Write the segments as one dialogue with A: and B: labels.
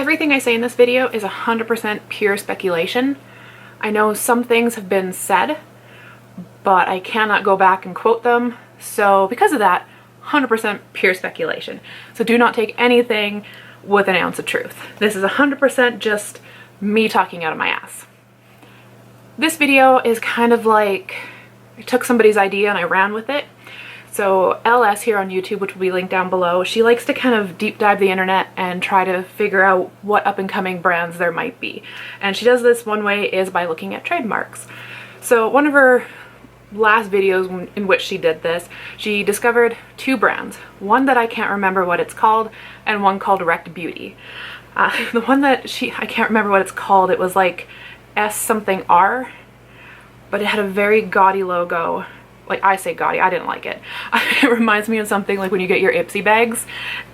A: Everything I say in this video is 100% pure speculation. I know some things have been said, but I cannot go back and quote them. So because of that, 100% pure speculation. So do not take anything with an ounce of truth. This is 100% just me talking out of my ass. This video is kind of like, I took somebody's idea and I ran with it. So Elle here on YouTube, which will be linked down below, she likes to kind of deep dive the internet and try to figure out what up and coming brands there might be. And she does this one way is by looking at trademarks. So one of her last videos in which she did this, she discovered two brands. One that I can't remember what it's called and one called Wrecked Beauty. The one that I can't remember what it's called, it was like S something R, but it had a very gaudy logo. Like, I say gaudy, I didn't like it. It reminds me of something like when you get your Ipsy bags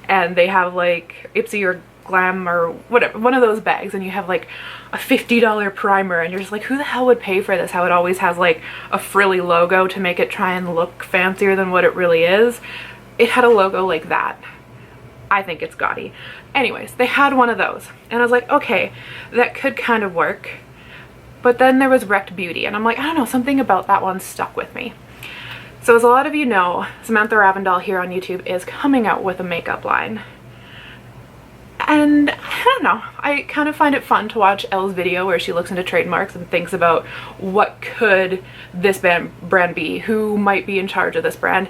A: and they have like Ipsy or Glam or whatever, one of those bags, and you have like a $50 primer and you're just like, who the hell would pay for this? How it always has like a frilly logo to make it try and look fancier than what it really is. It had a logo like that. I think it's gaudy. Anyways, they had one of those and I was like, okay, that could kind of work. But then there was Wrecked Beauty and I'm like, I don't know, something about that one stuck with me. So as a lot of you know, Samantha Ravndahl here on YouTube is coming out with a makeup line. And I don't know, I kind of find it fun to watch Elle's video where she looks into trademarks and thinks about what could this brand be, who might be in charge of this brand.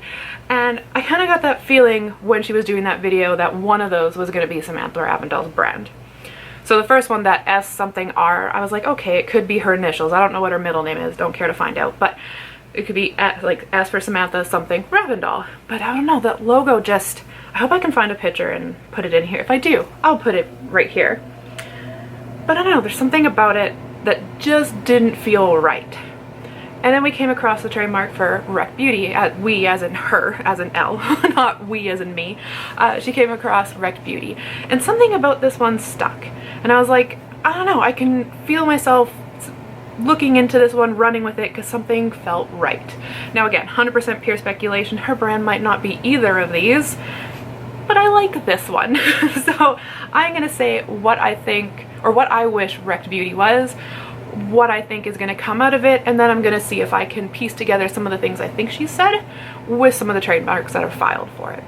A: And I kind of got that feeling when she was doing that video that one of those was going to be Samantha Ravndahl's brand. So the first one, that S something R, I was like, okay, it could be her initials. I don't know what her middle name is, don't care to find out, but it could be like S for Samantha something Ravndahl. But I don't know, that logo just, I hope I can find a picture and put it in here. If I do, I'll put it right here. But I don't know, there's something about it that just didn't feel right. And then we came across the trademark for Wrecked Beauty, we as in her, as in Elle, not we as in me. She came across Wrecked Beauty. And something about this one stuck. And I was like, I don't know, I can feel myself looking into this one, running with it, because something felt right. Now again, 100% pure speculation. Her brand might not be either of these, but I like this one. So I'm gonna say what I think, or what I wish Wrecked Beauty was, what I think is gonna come out of it, and then I'm gonna see if I can piece together some of the things I think she said with some of the trademarks that are filed for it.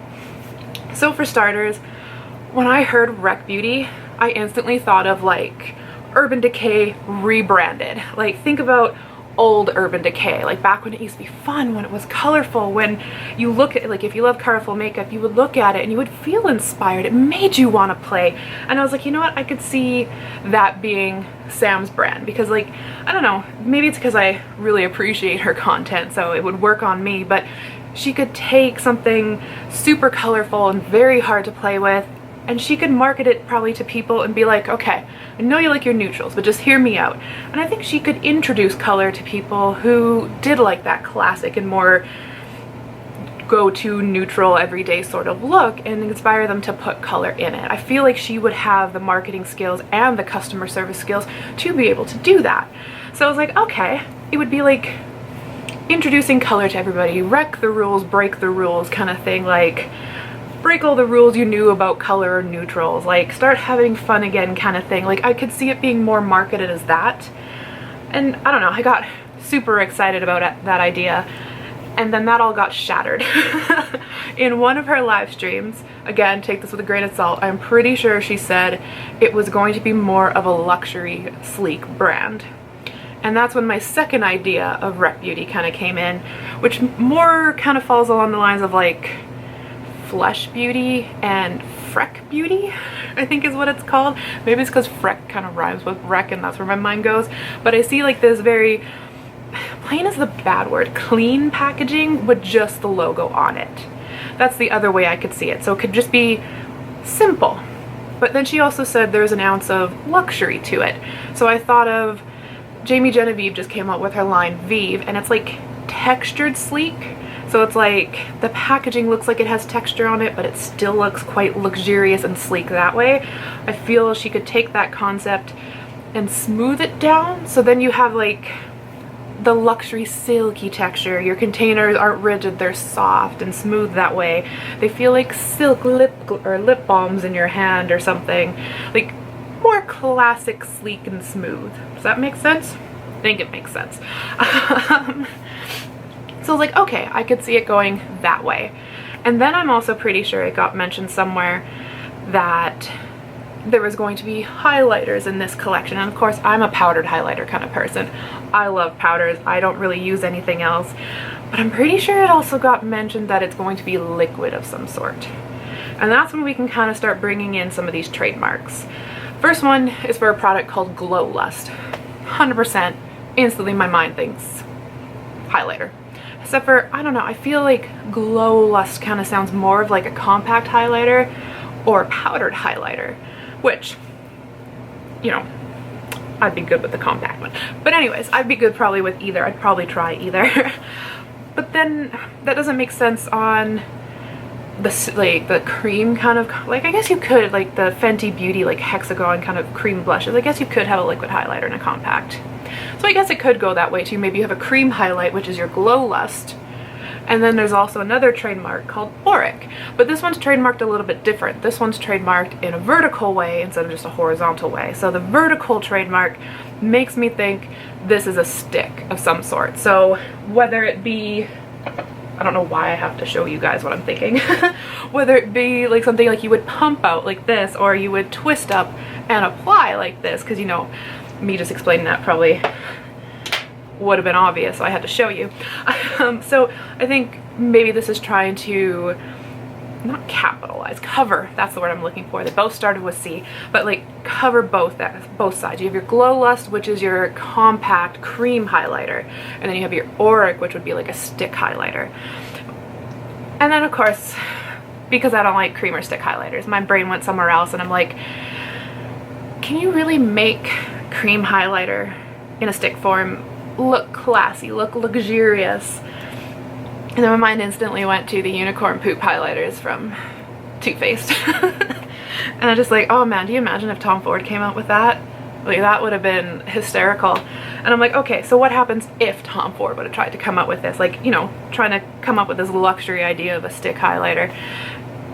A: So for starters, when I heard Wrecked Beauty, I instantly thought of like Urban Decay rebranded. Like, think about old Urban Decay, like back when it used to be fun, when it was colorful, when you look at, like, if you love colorful makeup, you would look at it and you would feel inspired. It made you want to play. And I was like, you know what, I could see that being Sam's brand, because like, I don't know, maybe it's because I really appreciate her content, so it would work on me, but she could take something super colorful and very hard to play with, and she could market it probably to people and be like, okay, I know you like your neutrals, but just hear me out. And I think she could introduce color to people who did like that classic and more go-to neutral everyday sort of look and inspire them to put color in it. I feel like she would have the marketing skills and the customer service skills to be able to do that. So I was like, okay, it would be like introducing color to everybody, wreck the rules, break the rules kind of thing, like break all the rules you knew about color or neutrals, like start having fun again kind of thing. Like, I could see it being more marketed as that. And I don't know, I got super excited about that idea, and then that all got shattered. In one of her live streams, again, take this with a grain of salt, I'm pretty sure she said it was going to be more of a luxury, sleek brand. And that's when my second idea of Wrecked Beauty kind of came in, which more kind of falls along the lines of like Flesh Beauty and Freck Beauty, I think is what it's called. Maybe it's because Freck kind of rhymes with wreck and that's where my mind goes. But I see like this very, plain is the bad word, clean packaging with just the logo on it. That's the other way I could see it. So it could just be simple. But then she also said there's an ounce of luxury to it. So I thought of Jamie Genevieve just came out with her line Vive, and it's like textured sleek. So it's like the packaging looks like it has texture on it, but it still looks quite luxurious and sleek that way. I feel she could take that concept and smooth it down, so then you have like the luxury silky texture. Your containers aren't rigid, they're soft and smooth that way. They feel like silk lip balms in your hand or something. Like, more classic, sleek, and smooth. Does that make sense? I think it makes sense. So I was like, okay, I could see it going that way. And then I'm also pretty sure it got mentioned somewhere that there was going to be highlighters in this collection. And of course, I'm a powdered highlighter kind of person. I love powders. I don't really use anything else. But I'm pretty sure it also got mentioned that it's going to be liquid of some sort. And that's when we can kind of start bringing in some of these trademarks. First one is for a product called Glow Lust. 100% instantly my mind thinks highlighter. Except for, I don't know, I feel like Glow Lust kind of sounds more of like a compact highlighter or powdered highlighter, which, you know, I'd be good with the compact one. But anyways, I'd be good probably with either. I'd probably try either. But then that doesn't make sense on the, like, the cream kind of, like, I guess you could, like the Fenty Beauty, like hexagon kind of cream blushes, I guess you could have a liquid highlighter in a compact. So I guess it could go that way too. Maybe you have a cream highlight, which is your Glow Lust. And then there's also another trademark called Auric. But this one's trademarked a little bit different. This one's trademarked in a vertical way instead of just a horizontal way. So the vertical trademark makes me think this is a stick of some sort. So whether it be, I don't know why I have to show you guys what I'm thinking. Whether it be like something like you would pump out like this, or you would twist up and apply like this, because you know, me just explaining that probably would have been obvious, so I had to show you. So I think maybe this is trying to not capitalize, cover, that's the word I'm looking for. They both started with C, but like cover both sides. You have your Glow Lust, which is your compact cream highlighter, and then you have your Auric, which would be like a stick highlighter. And then of course, because I don't like cream or stick highlighters, my brain went somewhere else, and I'm like, can you really make cream highlighter in a stick form look classy, look luxurious? And then my mind instantly went to the unicorn poop highlighters from Too Faced. And I'm just like, oh man, do you imagine if Tom Ford came out with that? Like, that would have been hysterical. And I'm like, okay, so what happens if Tom Ford would have tried to come up with this? Like, you know, trying to come up with this luxury idea of a stick highlighter.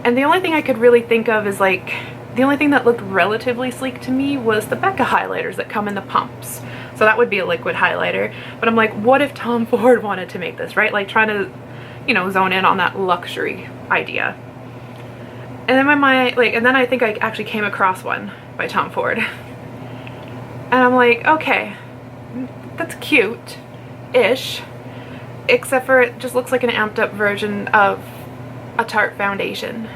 A: And the only thing I could really think of is like, the only thing that looked relatively sleek to me was the Becca highlighters that come in the pumps. So that would be a liquid highlighter. But I'm like, what if Tom Ford wanted to make this, right? Like trying to, you know, zone in on that luxury idea. And then my mind, like, and then I think I actually came across one by Tom Ford. And I'm like, okay, that's cute-ish, except for it just looks like an amped up version of a Tarte foundation.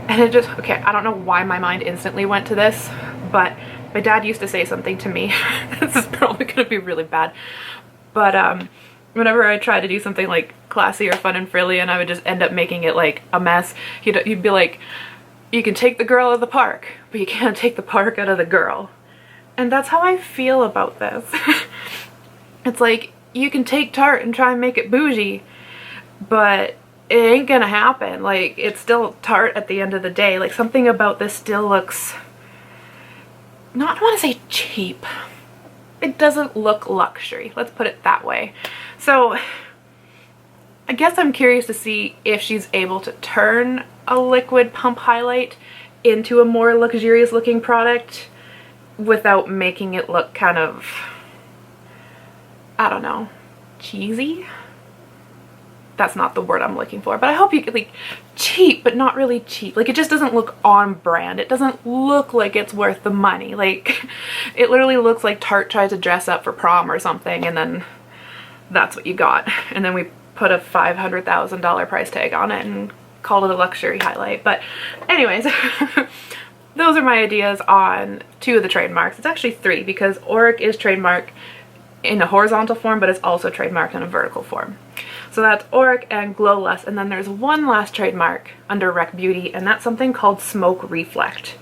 A: And it just, okay, I don't know why my mind instantly went to this, but my dad used to say something to me. This is probably gonna be really bad, but whenever I try to do something like classy or fun and frilly and I would just end up making it like a mess, he'd be like, you can take the girl out of the park, but you can't take the park out of the girl. And that's how I feel about this. It's like, you can take Tarte and try and make it bougie, but it ain't gonna happen. Like, it's still Tarte at the end of the day. Like, something about this still looks, not, I want to say cheap. It doesn't look luxury. Let's put it that way. So I guess I'm curious to see if she's able to turn a liquid pump highlight into a more luxurious looking product without making it look kind of, I don't know, cheesy? That's not the word I'm looking for, but I hope you could, like, cheap, but not really cheap. Like, it just doesn't look on brand. It doesn't look like it's worth the money. Like, it literally looks like Tarte tried to dress up for prom or something, and then that's what you got. And then we put a $500,000 price tag on it and called it a luxury highlight. But anyways, those are my ideas on 2 of the trademarks. It's actually 3, because Auric is trademarked in a horizontal form, but it's also trademarked in a vertical form. So that's Auric and Glow Lust, and then there's one last trademark under Rec Beauty, and that's something called Smoke Reflect.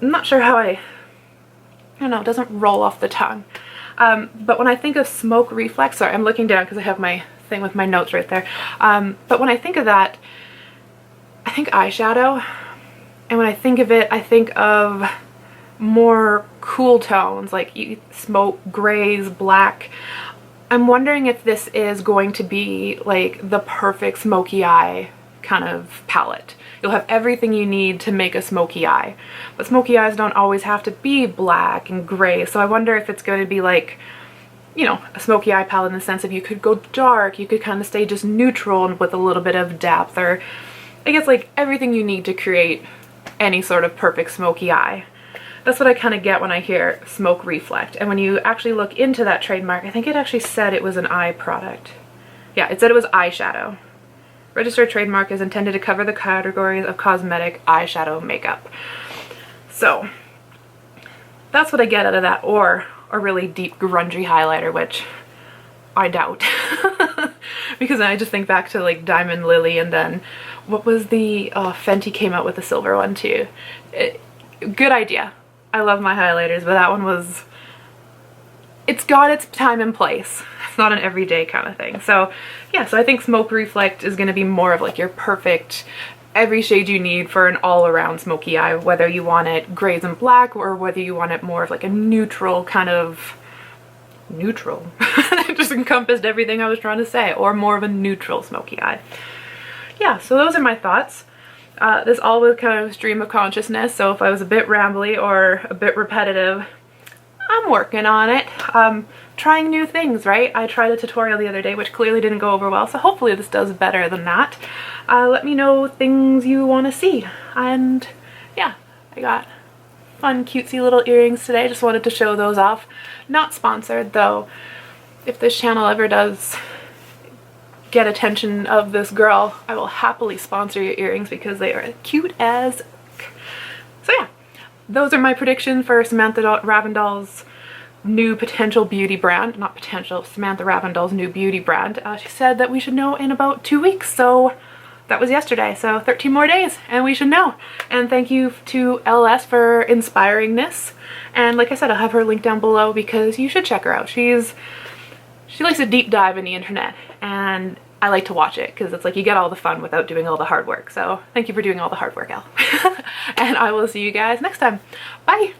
A: I'm not sure how I don't know, it doesn't roll off the tongue. But when I think of Smoke Reflect, sorry, I'm looking down because I have my thing with my notes right there. But when I think of that, I think eyeshadow, and when I think of it, I think of more cool tones, like smoke, grays, black. I'm wondering if this is going to be like the perfect smoky eye kind of palette. you'll have everything you need to make a smoky eye. But smoky eyes don't always have to be black and gray, so I wonder if it's going to be like, you know, a smoky eye palette in the sense of you could go dark, you could kind of stay just neutral with a little bit of depth, or I guess like everything you need to create any sort of perfect smoky eye. That's what I kind of get when I hear Smoke Reflect. And when you actually look into that trademark, I think it actually said it was an eye product. Yeah, it said it was eyeshadow. Registered trademark is intended to cover the categories of cosmetic eyeshadow makeup. So that's what I get out of that, or a really deep grungy highlighter, which I doubt. Because I just think back to like Diamond Lily, and then what was the Fenty came out with a silver one too. Good idea. I love my highlighters, but that one was, it's got its time and place. It's not an everyday kind of thing. So yeah, so I think Smoke Reflect is going to be more of like your perfect, every shade you need for an all-around smoky eye, whether you want it grays and black or whether you want it more of like a neutral kind of, neutral. It just encompassed everything I was trying to say, or more of a neutral smoky eye. Yeah, so those are my thoughts. This all was kind of stream of consciousness, so if I was a bit rambly or a bit repetitive, I'm working on it. Trying new things, right? I tried a tutorial the other day which clearly didn't go over well, so hopefully this does better than that. Let me know things you want to see. And yeah, I got fun cutesy little earrings today. Just wanted to show those off. Not sponsored though. If this channel ever does get attention of this girl, I will happily sponsor your earrings because they are cute as. So yeah, those are my predictions for Samantha Ravndahl's new potential beauty brand. Not potential, Samantha Ravndahl's new beauty brand. She said that we should know in about 2 weeks, so that was yesterday, so 13 more days and we should know. And thank you to Elle for inspiring this, and like I said, I'll have her link down below because you should check her out. She likes to deep dive in the internet, and I like to watch it because it's like you get all the fun without doing all the hard work. So thank you for doing all the hard work, Elle. And I will see you guys next time. Bye!